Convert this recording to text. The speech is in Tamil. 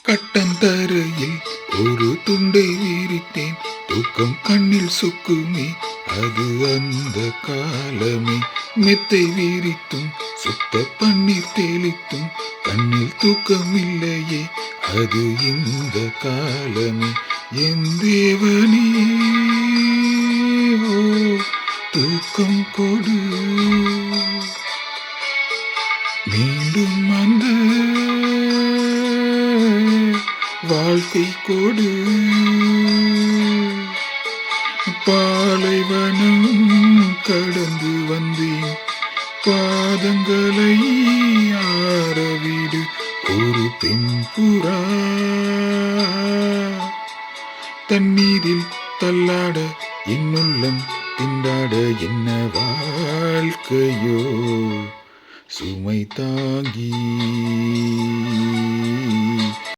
கட்டந்தரையில் ஒரு துண்டை விரித்தேன். தூக்கம் கண்ணில் சுக்குமே, அது அந்த காலமே. மெத்தை விரித்தும் சுத்த பன்னீர் தெளித்தும் கண்ணில் தூக்கம் இல்லையே, அது இந்த காலமே. என் தேவனே, ஓ தூக்கம் கொடு, மீண்டும் அந்த வாழ்க்கை கொடு. பாலைவனம் கடந்து வந்தேன், பாதங்களை ஆரவிடு. ஒரு பெண் புறா தண்ணீரில் தள்ளாட, என்னுள்ளம் திண்டாட. என்ன வாழ்க்கையோ சுமை தாங்கி